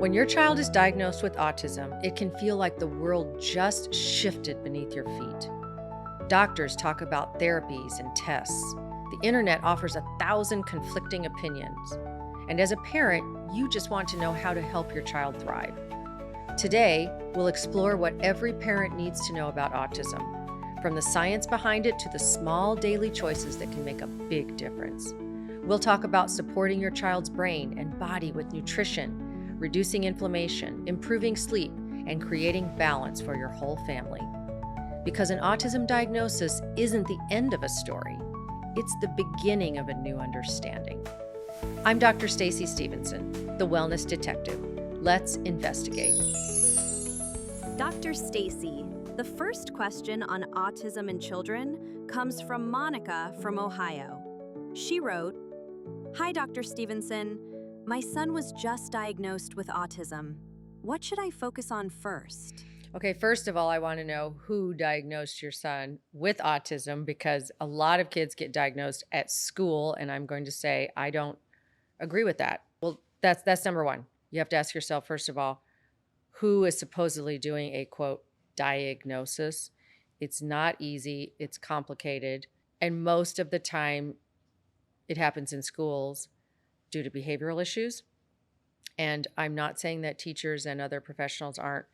When your child is diagnosed with autism, it can feel like the world just shifted beneath your feet. Doctors talk about therapies and tests. The internet offers 1,000 conflicting opinions. And as a parent, you just want to know how to help your child thrive. Today, we'll explore what every parent needs to know about autism, from the science behind it to the small daily choices that can make a big difference. We'll talk about supporting your child's brain and body with nutrition, reducing inflammation, improving sleep, and creating balance for your whole family. Because an autism diagnosis isn't the end of a story, it's the beginning of a new understanding. I'm Dr. Stacy Stevenson, the Wellness Detective. Let's investigate. Dr. Stacy, the first question on autism in children comes from Monica from Ohio. She wrote, "Hi, Dr. Stevenson. My son was just diagnosed with autism. What should I focus on first?" Okay, first of all, I want to know who diagnosed your son with autism, because a lot of kids get diagnosed at school, and I'm going to say I don't agree with that. Well, that's number one. You have to ask yourself, first of all, who is supposedly doing a quote diagnosis. It's not easy, it's complicated, and most of the time it happens in schools due to behavioral issues. And I'm not saying that teachers and other professionals are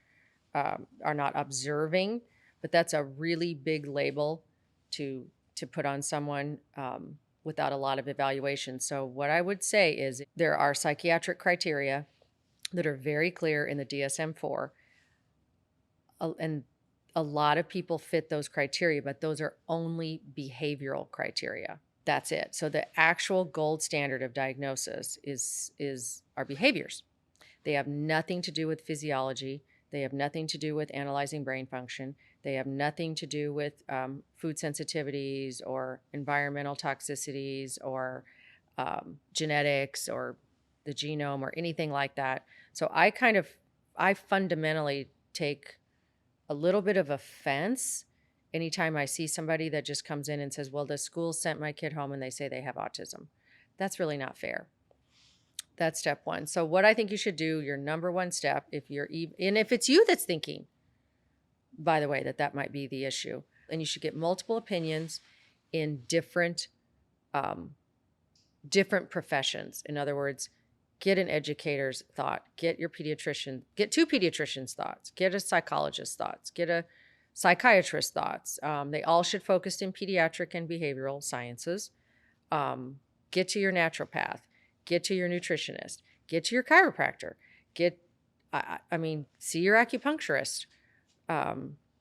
not observing, but that's a really big label to put on someone without a lot of evaluation. So what I would say is there are psychiatric criteria that are very clear in the DSM-4, and a lot of people fit those criteria, but those are only behavioral criteria. That's it. So the actual gold standard of diagnosis is our behaviors. They have nothing to do with physiology. They have nothing to do with analyzing brain function. They have nothing to do with food sensitivities or environmental toxicities or genetics or the genome or anything like that. So I fundamentally take a little bit of offense anytime I see somebody that just comes in and says, well, the school sent my kid home and they say they have autism. That's really not fair. That's step one. So what I think you should do, your number one step, and if it's you that's thinking, by the way, that might be the issue, and you should get multiple opinions in different professions. In other words, get an educator's thought, get two pediatricians' thoughts, get a psychologist's thoughts, get a psychiatrist's thoughts. They all should focus in pediatric and behavioral sciences. Get to your naturopath, get to your nutritionist, get to your chiropractor, see your acupuncturist.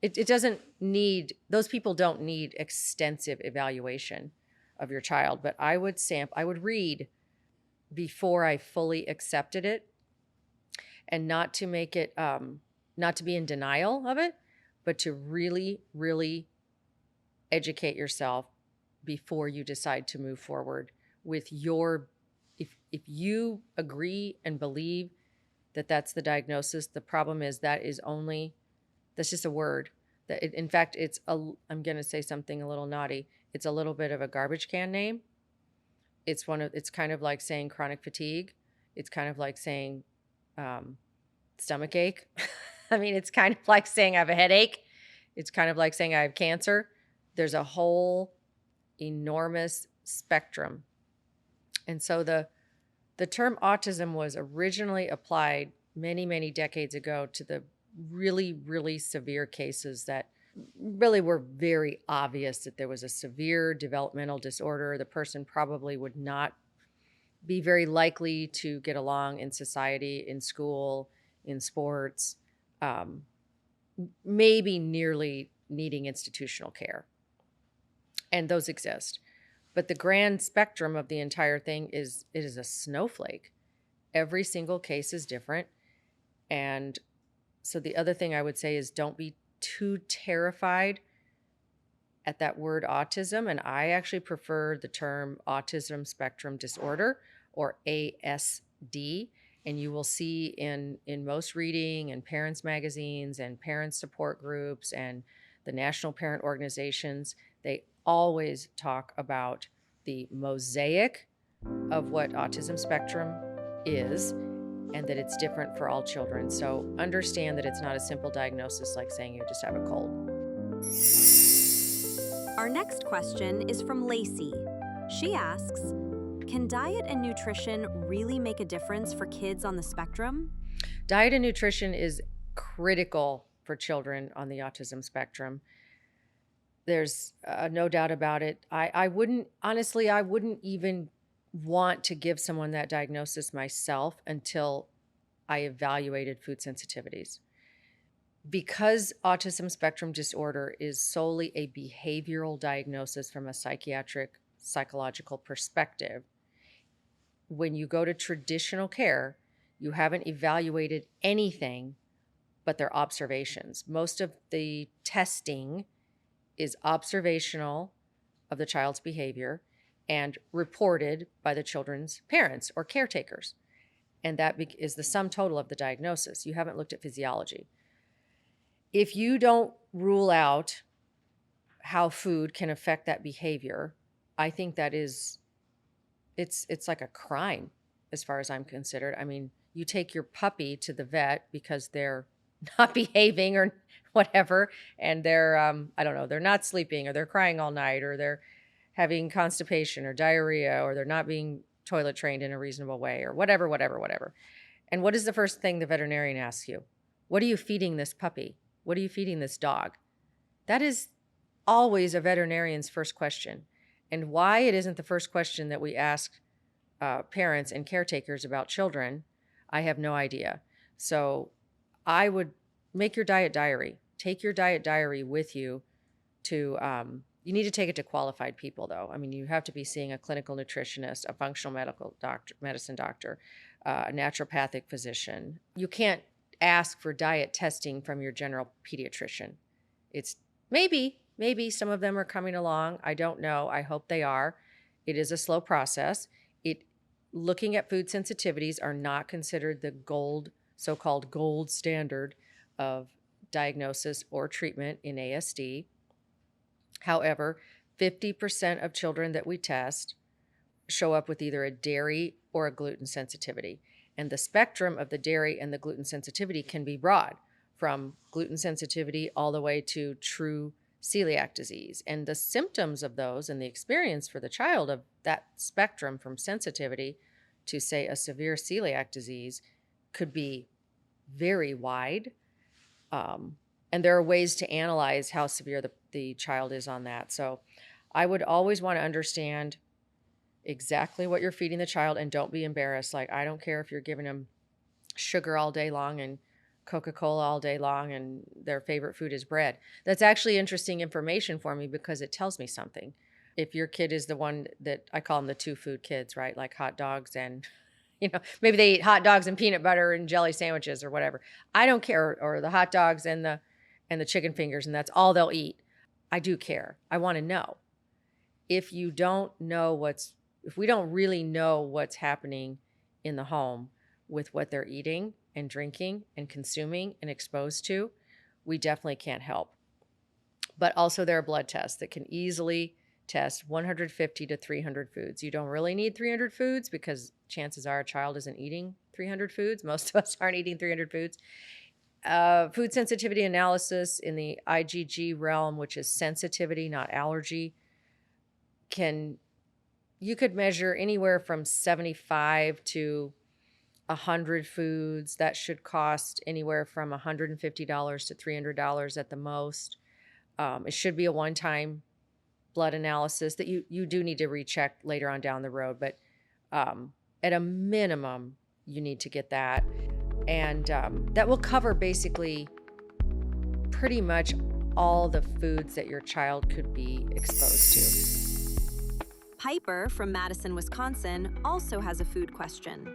It doesn't need, those people don't need extensive evaluation of your child, but I would read before I fully accepted it, and not to make it, not to be in denial of it, but to really, really educate yourself before you decide to move forward with if you agree and believe that that's the diagnosis. The problem is that's just a word. In fact, I'm going to say something a little naughty. It's a little bit of a garbage can name. It's kind of like saying chronic fatigue. It's kind of like saying stomach ache. I mean, it's kind of like saying I have a headache. It's kind of like saying I have cancer. There's a whole enormous spectrum. And so the term autism was originally applied many, many decades ago to the really, really severe cases that really were very obvious that there was a severe developmental disorder. The person probably would not be very likely to get along in society, in school, in sports, maybe nearly needing institutional care. And those exist. But the grand spectrum of the entire thing it is a snowflake. Every single case is different. And so the other thing I would say is don't be too terrified at that word autism. And I actually prefer the term autism spectrum disorder, or ASD. And you will see in most reading and parents magazines and parent support groups and the national parent organizations, they always talk about the mosaic of what autism spectrum is and that it's different for all children. So understand that it's not a simple diagnosis like saying you just have a cold. Our next question is from Lacey. She asks, can diet and nutrition really make a difference for kids on the spectrum? Diet and nutrition is critical for children on the autism spectrum. There's no doubt about it. I wouldn't even want to give someone that diagnosis myself until I evaluated food sensitivities. Because autism spectrum disorder is solely a behavioral diagnosis from a psychiatric, psychological perspective, when you go to traditional care, you haven't evaluated anything but their observations. Most of the testing is observational of the child's behavior and reported by the children's parents or caretakers. And that is the sum total of the diagnosis. You haven't looked at physiology. If you don't rule out how food can affect that behavior, I think that is, it's like a crime as far as I'm considered. I mean, you take your puppy to the vet because they're not behaving or whatever, and they're, I don't know, they're not sleeping or they're crying all night or they're having constipation or diarrhea or they're not being toilet trained in a reasonable way or whatever. And what is the first thing the veterinarian asks you? What are you feeding this puppy? What are you feeding this dog? That is always a veterinarian's first question. And why it isn't the first question that we ask parents and caretakers about children, I have no idea. So I would make your diet diary. Take your diet diary with you to, you need to take it to qualified people though. I mean, you have to be seeing a clinical nutritionist, a functional medicine doctor, a naturopathic physician. You can't ask for diet testing from your general pediatrician. It's maybe some of them are coming along. I don't know. I hope they are. It is a slow process. Looking at food sensitivities are not considered the so-called gold standard of diagnosis or treatment in ASD. However, 50% of children that we test show up with either a dairy or a gluten sensitivity. And the spectrum of the dairy and the gluten sensitivity can be broad, from gluten sensitivity all the way to true celiac disease. And the symptoms of those and the experience for the child of that spectrum from sensitivity to, say, a severe celiac disease could be very wide. And there are ways to analyze how severe the child is on that. So I would always want to understand exactly what you're feeding the child and don't be embarrassed. Like, I don't care if you're giving them sugar all day long and Coca-Cola all day long and their favorite food is bread. That's actually interesting information for me because it tells me something. If your kid is the one that I call them the two food kids, right? Like hot dogs and, maybe they eat hot dogs and peanut butter and jelly sandwiches or whatever. I don't care. Or the hot dogs and the chicken fingers, and that's all they'll eat. I do care. I want to know. If we don't really know what's happening in the home with what they're eating and drinking and consuming and exposed to, we definitely can't help. But also there are blood tests that can easily test 150 to 300 foods. You don't really need 300 foods because chances are a child isn't eating 300 foods. Most of us aren't eating 300 foods. Food sensitivity analysis in the IgG realm, which is sensitivity, not allergy, you could measure anywhere from 75 to 100 foods. That should cost anywhere from $150 to $300 at the most. It should be a one-time blood analysis that you do need to recheck later on down the road. But at a minimum, you need to get that. And that will cover basically pretty much all the foods that your child could be exposed to. Piper from Madison, Wisconsin also has a food question.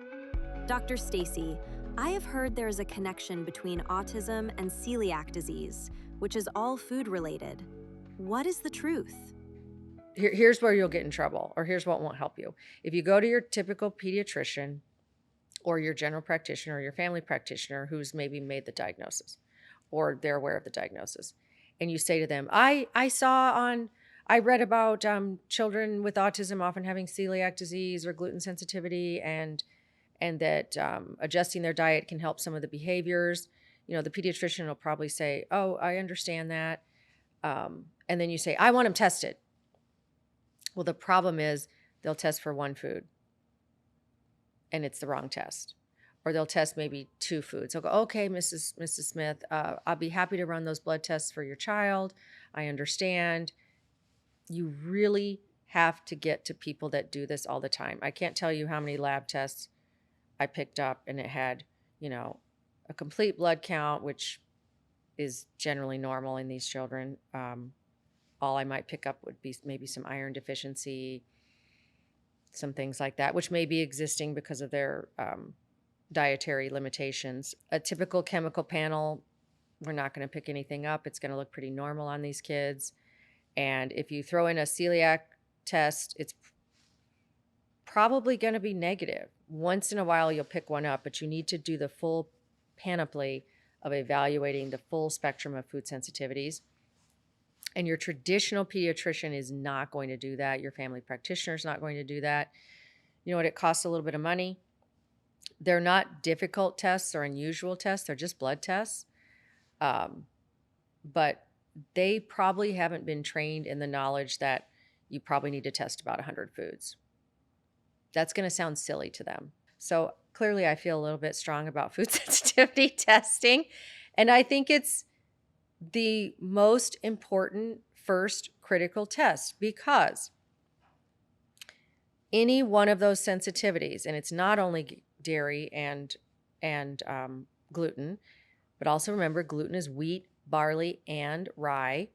Dr. Stacy, I have heard there is a connection between autism and celiac disease, which is all food related. What is the truth? Here's where you'll get in trouble, or here's what won't help you. If you go to your typical pediatrician or your general practitioner or your family practitioner who's maybe made the diagnosis or they're aware of the diagnosis, and you say to them, I read about children with autism often having celiac disease or gluten sensitivity, and and that adjusting their diet can help some of the behaviors. The pediatrician will probably say, oh, I understand that. And then you say, I want them tested. Well, the problem is they'll test for one food and it's the wrong test. Or they'll test maybe two foods. They'll go, okay, Mrs. Smith, I'll be happy to run those blood tests for your child. I understand. You really have to get to people that do this all the time. I can't tell you how many lab tests I picked up and it had, a complete blood count, which is generally normal in these children. All I might pick up would be maybe some iron deficiency, some things like that, which may be existing because of their dietary limitations. A typical chemical panel, we're not going to pick anything up. It's going to look pretty normal on these kids. And if you throw in a celiac test, it's probably going to be negative. Once in a while, you'll pick one up, but you need to do the full panoply of evaluating the full spectrum of food sensitivities. And your traditional pediatrician is not going to do that. Your family practitioner is not going to do that. You know what? It costs a little bit of money. They're not difficult tests or unusual tests. They're just blood tests. But they probably haven't been trained in the knowledge that you probably need to test about 100 foods. That's going to sound silly to them. So clearly I feel a little bit strong about food sensitivity testing. And I think it's the most important first critical test because any one of those sensitivities, and it's not only dairy and gluten, but also remember gluten is wheat, barley, and rye.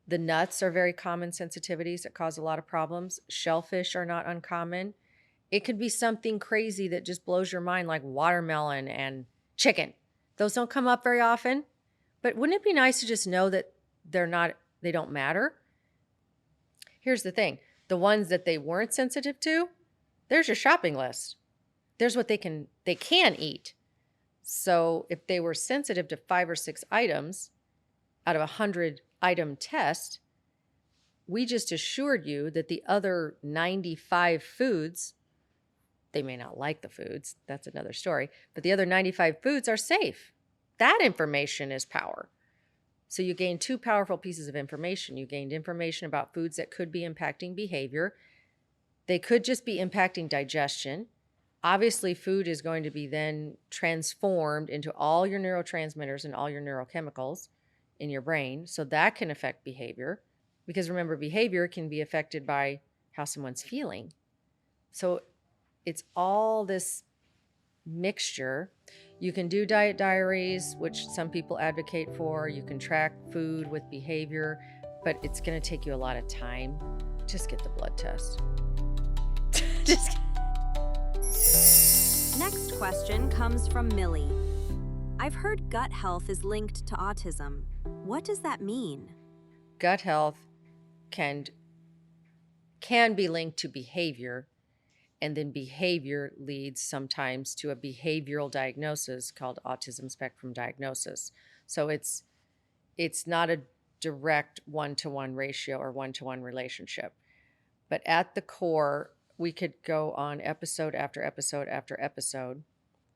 The nuts are very common sensitivities that cause a lot of problems. Shellfish are not uncommon. It could be something crazy that just blows your mind, like watermelon and chicken. Those don't come up very often. But wouldn't it be nice to just know that they don't matter? Here's the thing. The ones that they weren't sensitive to, there's your shopping list. There's what they can eat. So if they were sensitive to 5 or 6 items out of a 100-item test, we just assured you that the other 95 foods, they may not like the foods, that's another story, but the other 95 foods are safe. That information is power. So you gained 2 powerful pieces of information. You gained information about foods that could be impacting behavior. They could just be impacting digestion. Obviously, food is going to be then transformed into all your neurotransmitters and all your neurochemicals in your brain. So that can affect behavior. Because remember, behavior can be affected by how someone's feeling. So it's all this mixture. You can do diet diaries, which some people advocate for. You can track food with behavior, but it's going to take you a lot of time. Just get the blood test. Next question comes from Millie. I've heard gut health is linked to autism. What does that mean? Gut health can be linked to behavior, and then behavior leads sometimes to a behavioral diagnosis called autism spectrum diagnosis. So it's not a direct one-to-one ratio or one-to-one relationship. But at the core, we could go on episode after episode after episode.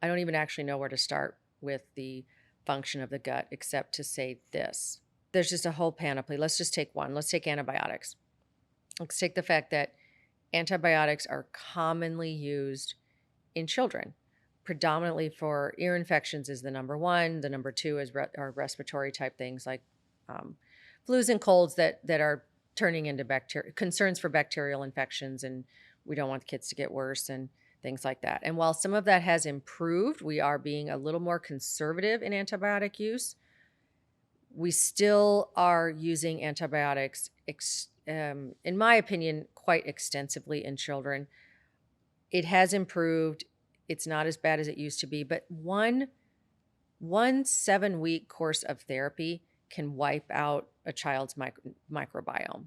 I don't even actually know where to start with the function of the gut except to say this. There's just a whole panoply. Let's just take one. Let's take antibiotics. Let's take the fact that antibiotics are commonly used in children, predominantly for ear infections is the number one. The number two is are respiratory type things like flus and colds that are turning into concerns for bacterial infections, and we don't want the kids to get worse and things like that. And while some of that has improved, we are being a little more conservative in antibiotic use. We still are using antibiotics, in my opinion, quite extensively in children. It has improved. It's not as bad as it used to be, but one 7-week course of therapy can wipe out a child's microbiome.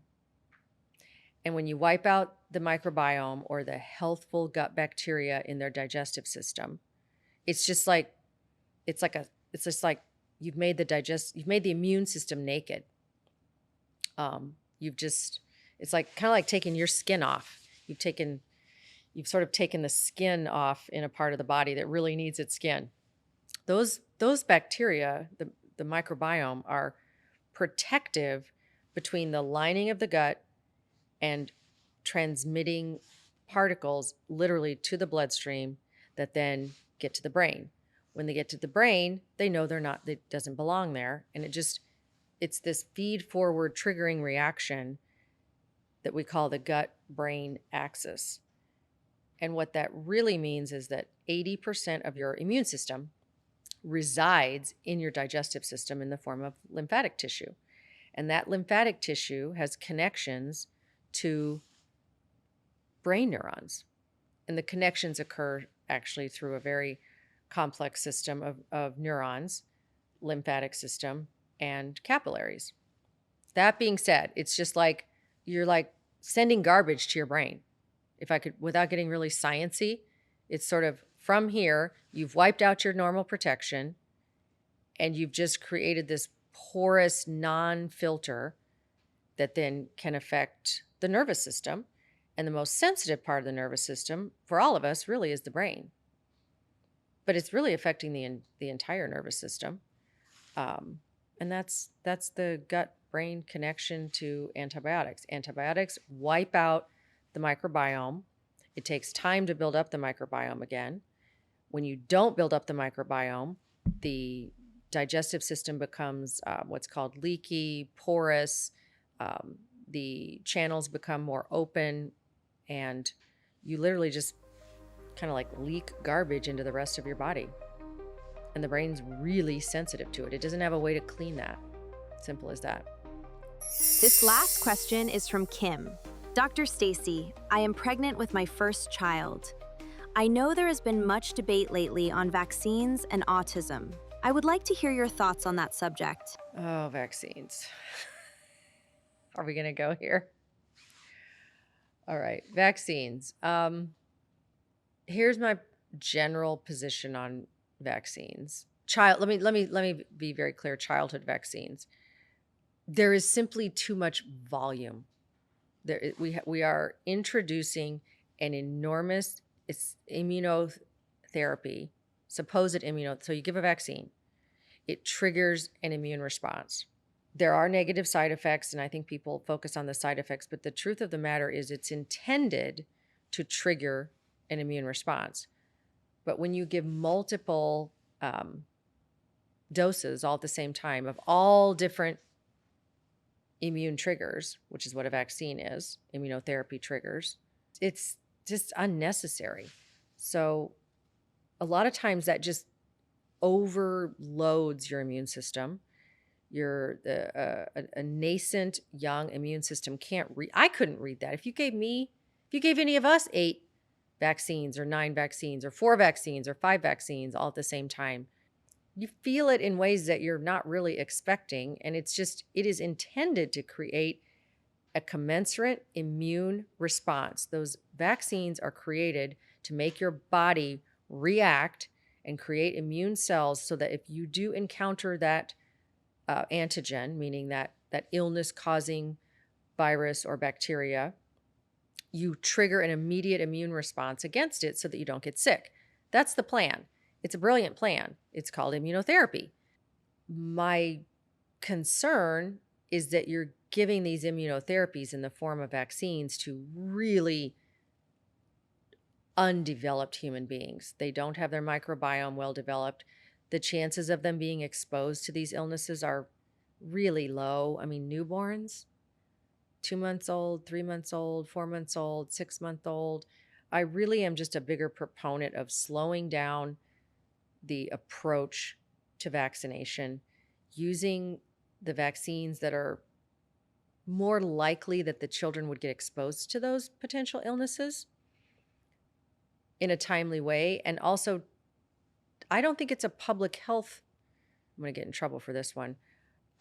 And when you wipe out the microbiome or the healthful gut bacteria in their digestive system, it's just like you've made the immune system naked. It's like kind of like taking your skin off. You've taken you've sort of taken the skin off in a part of the body that really needs its skin. Those bacteria, the microbiome, are protective between the lining of the gut and transmitting particles literally to the bloodstream that then get to the brain. When they get to the brain, they know it doesn't belong there. And it's this feed forward triggering reaction that we call the gut brain axis. And what that really means is that 80% of your immune system resides in your digestive system in the form of lymphatic tissue. And that lymphatic tissue has connections to brain neurons. And the connections occur actually through a very complex system of neurons, lymphatic system, and capillaries. That being said, it's just like you're like sending garbage to your brain. If I could, without getting really sciencey, it's sort of from here, you've wiped out your normal protection and you've just created this porous non-filter that then can affect the nervous system. And the most sensitive part of the nervous system for all of us really is the brain. But it's really affecting the entire nervous system. And that's the gut-brain connection to antibiotics. Antibiotics wipe out the microbiome. It takes time to build up the microbiome again. When you don't build up the microbiome, the digestive system becomes what's called leaky, porous. The channels become more open, and you literally just kind of like leak garbage into the rest of your body. And the brain's really sensitive to it. It doesn't have a way to clean that. Simple as that. This last question is from Kim. Dr. Stacy, I am pregnant with my first child. I know there has been much debate lately on vaccines and autism. I would like to hear your thoughts on that subject. Oh, vaccines. Are we going to go here? All right, vaccines. Here's my general position on vaccines. Let me be very clear. Childhood vaccines. There is simply too much volume. We are introducing an enormous immunotherapy, supposed immuno. So you give a vaccine, it triggers an immune response. There are negative side effects, and I think people focus on the side effects, but the truth of the matter is it's intended to trigger an immune response. But when you give multiple doses all at the same time of all different immune triggers, which is what a vaccine is, immunotherapy triggers, it's just unnecessary. So a lot of times that just overloads your immune system. A nascent young immune system can't read. I couldn't read that. If you gave any of us 8 vaccines or 9 vaccines or 4 vaccines or 5 vaccines all at the same time, you feel it in ways that you're not really expecting. And it is intended to create a commensurate immune response. Those vaccines are created to make your body react and create immune cells so that if you do encounter that antigen, meaning that illness-causing virus or bacteria, you trigger an immediate immune response against it so that you don't get sick. That's the plan. It's a brilliant plan. It's called immunotherapy. My concern is that you're giving these immunotherapies in the form of vaccines to really undeveloped human beings. They don't have their microbiome well developed. The chances of them being exposed to these illnesses are really low. I mean, newborns, 2 months old, 3 months old, 4 months old, 6-month-old. I really am just a bigger proponent of slowing down the approach to vaccination, using the vaccines that are more likely that the children would get exposed to those potential illnesses in a timely way. And also, I don't think it's a public health. I'm going to get in trouble for this one.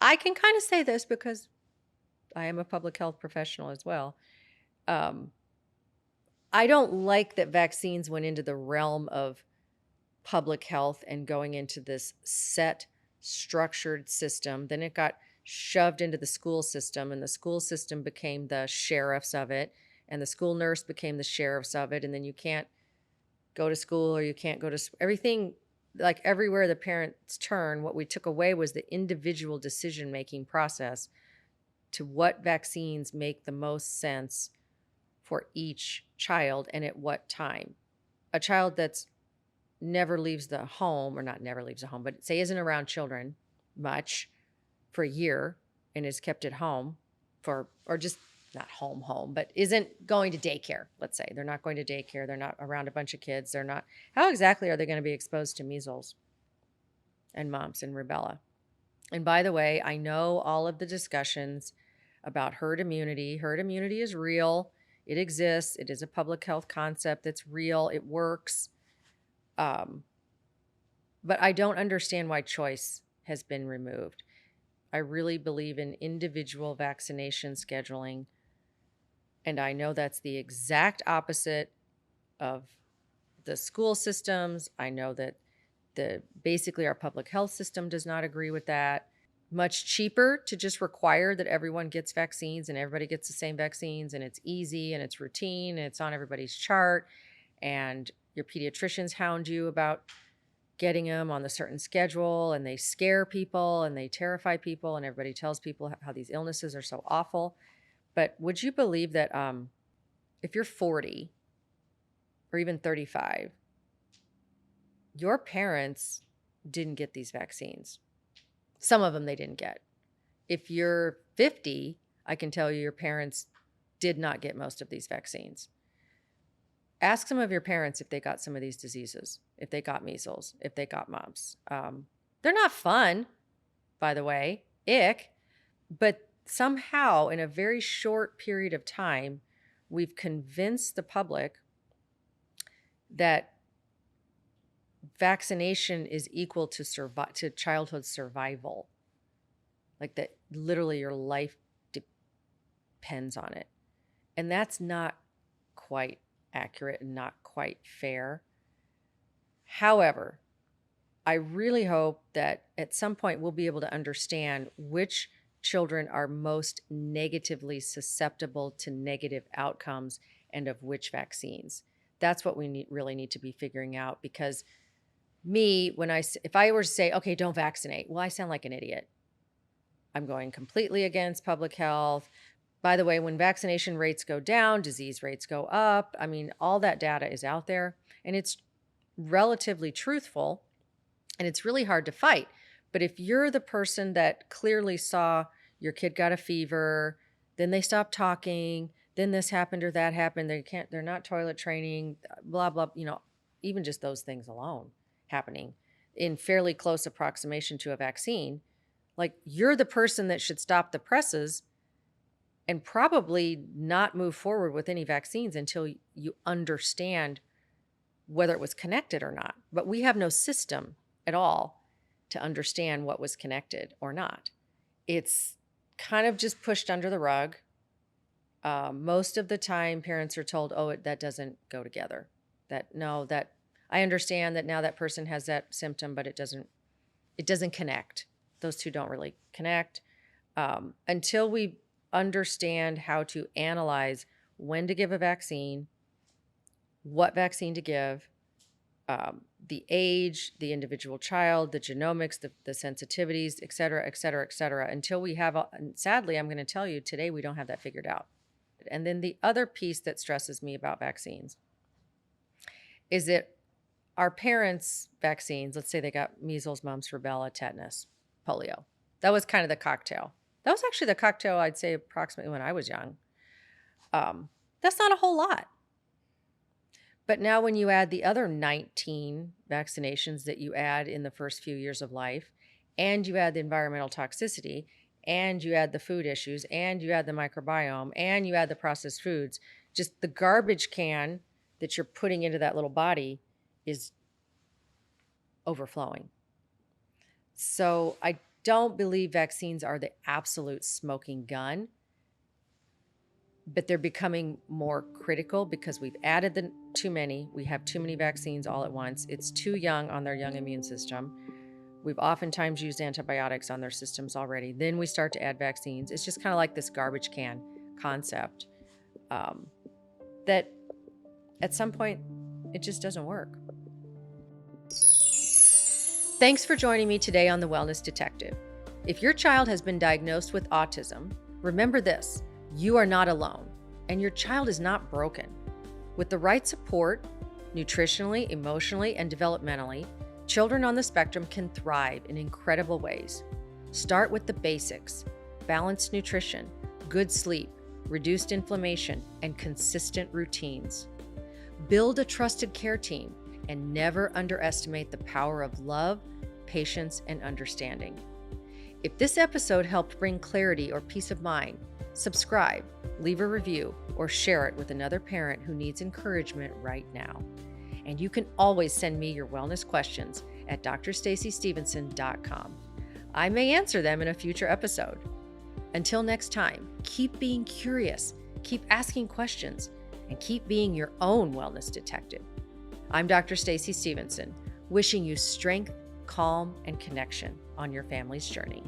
I can kind of say this because I am a public health professional as well. I don't like that vaccines went into the realm of public health and going into this set, structured system. Then it got shoved into the school system, and the school system became the sheriffs of it. and the school nurse became the sheriffs of it, and then you can't go to school or you can't go to everything. Like everywhere the parents turn, what we took away was the individual decision-making process to what vaccines make the most sense for each child and at what time. A child that's never leaves the home, or not never leaves the home, but say isn't around children much for a year and is kept at home for, or just not home, but isn't going to daycare, let's say. They're not going to daycare. They're not around a bunch of kids. They're not, how exactly are they going to be exposed to measles and mumps and rubella? And by the way, I know all of the discussions about herd immunity. Herd immunity is real. It exists. It is a public health concept that's real. It works. But I don't understand why choice has been removed. I really believe in individual vaccination scheduling. And I know that's the exact opposite of the school systems. I know that basically our public health system does not agree with that. Much cheaper to just require that everyone gets vaccines and everybody gets the same vaccines, and it's easy and it's routine and it's on everybody's chart, and your pediatricians hound you about getting them on the certain schedule, and they scare people and they terrify people, and everybody tells people how these illnesses are so awful. But would you believe that if you're 40 or even 35, your parents didn't get these vaccines? Some of them they didn't get. If you're 50, I can tell you your parents did not get most of these vaccines. Ask some of your parents if they got some of these diseases, if they got measles, if they got mumps. They're not fun, by the way, ick, but somehow in a very short period of time, we've convinced the public that vaccination is equal to childhood survival. Like that literally your life depends on it. And that's not quite accurate and not quite fair. However, I really hope that at some point we'll be able to understand which children are most negatively susceptible to negative outcomes and of which vaccines. That's what we really need to be figuring out, because if I were to say, okay, don't vaccinate, well, I sound like an idiot. I'm going completely against public health. By the way, when vaccination rates go down, disease rates go up. I mean, all that data is out there, and it's relatively truthful, and it's really hard to fight. But if you're the person that clearly saw your kid got a fever, then they stopped talking, then this happened or that happened, they're not toilet training, blah, blah, even just those things alone happening in fairly close approximation to a vaccine, like you're the person that should stop the presses and probably not move forward with any vaccines until you understand whether it was connected or not. But we have no system at all to understand what was connected or not. It's kind of just pushed under the rug. Most of the time parents are told, oh, that doesn't go together. That I understand that now that person has that symptom, but it doesn't connect. Those two don't really connect. Until we understand how to analyze when to give a vaccine, what vaccine to give, the age, the individual child, the genomics, the sensitivities, et cetera, et cetera, et cetera, until we have, and sadly, I'm going to tell you today, we don't have that figured out. And then the other piece that stresses me about vaccines is that our parents' vaccines, let's say they got measles, mumps, rubella, tetanus, polio. That was kind of the cocktail. That was actually the cocktail, I'd say, approximately when I was young. That's not a whole lot. But now when you add the other 19 vaccinations that you add in the first few years of life, and you add the environmental toxicity, and you add the food issues, and you add the microbiome, and you add the processed foods, just the garbage can that you're putting into that little body is overflowing. So I don't believe vaccines are the absolute smoking gun, but they're becoming more critical because we've added too many. We have too many vaccines all at once. It's too young on their young immune system. We've oftentimes used antibiotics on their systems already. Then we start to add vaccines. It's just kind of like this garbage can concept. that at some point it just doesn't work. Thanks for joining me today on The Wellness Detective. If your child has been diagnosed with autism, remember this: you are not alone, and your child is not broken. With the right support, nutritionally, emotionally, and developmentally, children on the spectrum can thrive in incredible ways. Start with the basics: balanced nutrition, good sleep, reduced inflammation, and consistent routines. Build a trusted care team and never underestimate the power of love, patience, and understanding. If this episode helped bring clarity or peace of mind, subscribe, leave a review, or share it with another parent who needs encouragement right now. And you can always send me your wellness questions at drstacystevenson.com. I may answer them in a future episode. Until next time, keep being curious, keep asking questions, and keep being your own wellness detective. I'm Dr. Stacy Stevenson, wishing you strength, calm, and connection on your family's journey.